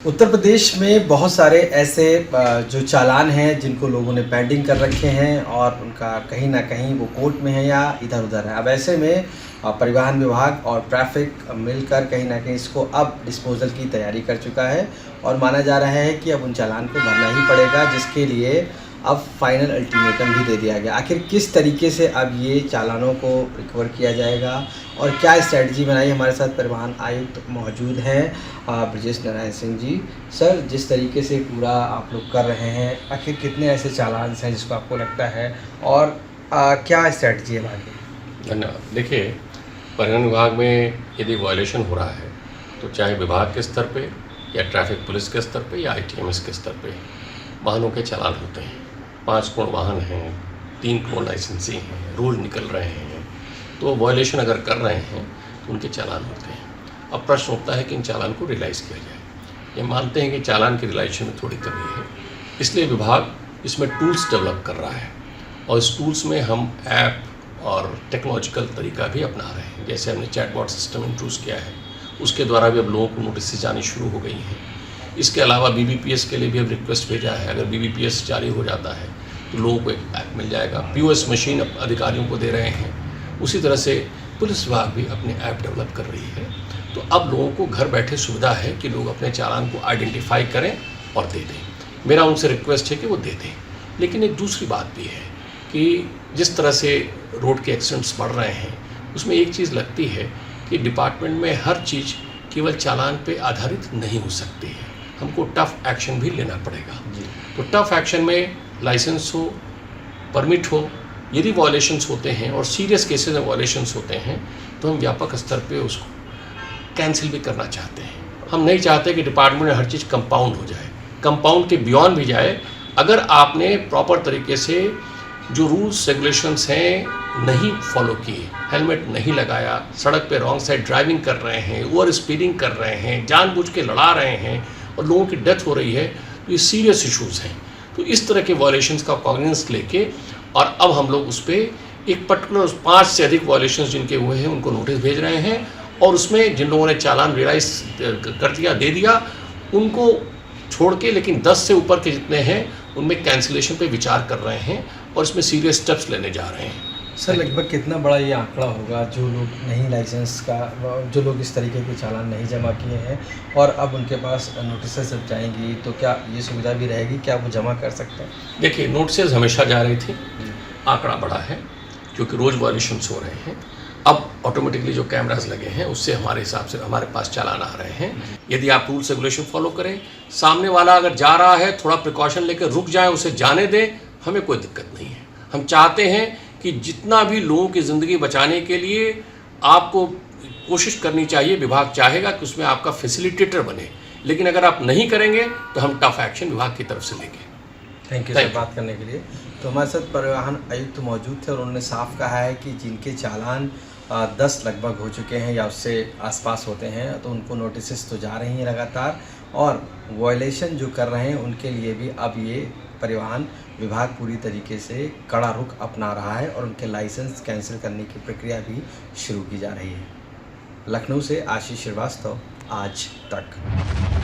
उत्तर प्रदेश में बहुत सारे ऐसे जो चालान हैं जिनको लोगों ने पेंडिंग कर रखे हैं और उनका कहीं ना कहीं वो कोर्ट में है या इधर उधर है। अब ऐसे में परिवहन विभाग और ट्रैफिक मिलकर कहीं ना कहीं इसको अब डिस्पोजल की तैयारी कर चुका है और माना जा रहा है कि अब उन चालान को भरना ही पड़ेगा, जिसके लिए अब फाइनल अल्टीमेटम भी दे दिया गया। आखिर किस तरीके से अब ये चालानों को रिकवर किया जाएगा और क्या स्ट्रेटजी बनाई। हमारे साथ परिवहन आयुक्त मौजूद हैं ब्रजेश नारायण सिंह जी। सर, जिस तरीके से पूरा आप लोग कर रहे हैं, आखिर कितने ऐसे चालान हैं जिसको आपको लगता है और क्या स्ट्रेटजी है आगे? धन्यवाद। देखिए, परिवहन विभाग में यदि वायलेशन हो रहा है तो चाहे विभाग के स्तर पे या ट्रैफिक पुलिस के स्तर पे या ITMS के स्तर पे वाहनों के चालान होते हैं। 5 करोड़ वाहन हैं, 3 करोड़ लाइसेंसी हैं, रोज़ निकल रहे हैं, तो वायलेशन अगर कर रहे हैं तो उनके चालान होते हैं। अब प्रश्न उठता है कि इन चालान को रियलाइज़ किया जाए। ये मानते हैं कि चालान की रियलाइजेशन में थोड़ी कमी है, इसलिए विभाग इसमें टूल्स डेवलप कर रहा है और इस टूल्स में हम ऐप और टेक्नोलॉजिकल तरीका भी अपना रहे हैं। जैसे हमने चैटबॉट सिस्टम इंट्रोड्यूस किया है, उसके द्वारा भी अब लोगों को नोटिस जानी शुरू हो गई हैं। इसके अलावा BBPS के लिए भी अब रिक्वेस्ट भेजा है। अगर BBPS जारी हो जाता है तो लोगों को एक ऐप मिल जाएगा। POS मशीन अब अधिकारियों को दे रहे हैं। उसी तरह से पुलिस विभाग भी अपने ऐप डेवलप कर रही है। तो अब लोगों को घर बैठे सुविधा है कि लोग अपने चालान को आइडेंटिफाई करें और दे दें। मेरा उनसे रिक्वेस्ट है कि वो दे दें। लेकिन एक दूसरी बात भी है कि जिस तरह से रोड के एक्सीडेंट्स बढ़ रहे हैं, उसमें एक चीज़ लगती है कि डिपार्टमेंट में हर चीज़ केवल चालान पे आधारित नहीं हो सकती है। हमको टफ एक्शन भी लेना पड़ेगा। तो टफ एक्शन में लाइसेंस हो, परमिट हो, यदि वॉयलेशंस होते हैं और सीरियस केसेस में वॉयलेशंस होते हैं तो हम व्यापक स्तर पे उसको कैंसिल भी करना चाहते हैं। हम नहीं चाहते कि डिपार्टमेंट में हर चीज़ कंपाउंड हो जाए, कंपाउंड के बियॉन्ड भी जाए। अगर आपने प्रॉपर तरीके से जो रूल्स रेगुलेशंस हैं नहीं फॉलो किए, हेलमेट नहीं लगाया, सड़क पे रॉन्ग साइड ड्राइविंग कर रहे हैं, ओवर स्पीडिंग कर रहे हैं, जानबूझ के लड़ा रहे हैं और लोगों की डेथ हो रही है, तो ये सीरियस इश्यूज़ हैं। तो इस तरह के वायलेशंस का कॉग्निजेंस लेके और अब हम लोग उस पर एक पर्टिकुलर 5 से अधिक वायलेशंस जिनके हुए हैं उनको नोटिस भेज रहे हैं और उसमें जिन लोगों ने चालान रियलाइज कर दिया, दे दिया, उनको छोड़ के, लेकिन 10 से ऊपर के जितने हैं उनमें कैंसिलेशन पे विचार कर रहे हैं और इसमें सीरियस स्टेप्स लेने जा रहे हैं। सर, लगभग कितना बड़ा ये आंकड़ा होगा जो लोग नहीं लाइसेंस का, जो लोग इस तरीके के चालान नहीं जमा किए हैं और अब उनके पास नोटिसेस जब जाएंगी तो क्या ये सुविधा भी रहेगी, क्या वो जमा कर सकते हैं? देखिए, नोटिसेस हमेशा जा रही थी, आंकड़ा बड़ा है क्योंकि रोज़ वायलेशंस हो रहे हैं। अब ऑटोमेटिकली जो कैमरास लगे हैं उससे हमारे हिसाब से हमारे पास चालान आ रहे हैं। यदि आप रूल्स रेगुलेशन फॉलो करें, सामने वाला अगर जा रहा है थोड़ा प्रिकॉशन लेकर रुक जाए, उसे जाने दें, हमें कोई दिक्कत नहीं है। हम चाहते हैं कि जितना भी लोगों की ज़िंदगी बचाने के लिए आपको कोशिश करनी चाहिए, विभाग चाहेगा कि उसमें आपका फैसिलिटेटर बने, लेकिन अगर आप नहीं करेंगे तो हम टफ एक्शन विभाग की तरफ से लेंगे। थैंक यू सर बात करने के लिए। तो हमारे साथ परिवहन आयुक्त मौजूद थे और उन्होंने साफ कहा है कि जिनके चालान 10 लगभग हो चुके हैं या उससे आसपास होते हैं तो उनको नोटिस तो जा रही हैं लगातार और वायलेशन जो कर रहे हैं उनके लिए भी अब ये परिवहन विभाग पूरी तरीके से कड़ा रुख अपना रहा है और उनके लाइसेंस कैंसिल करने की प्रक्रिया भी शुरू की जा रही है। लखनऊ से आशीष श्रीवास्तव, आज तक।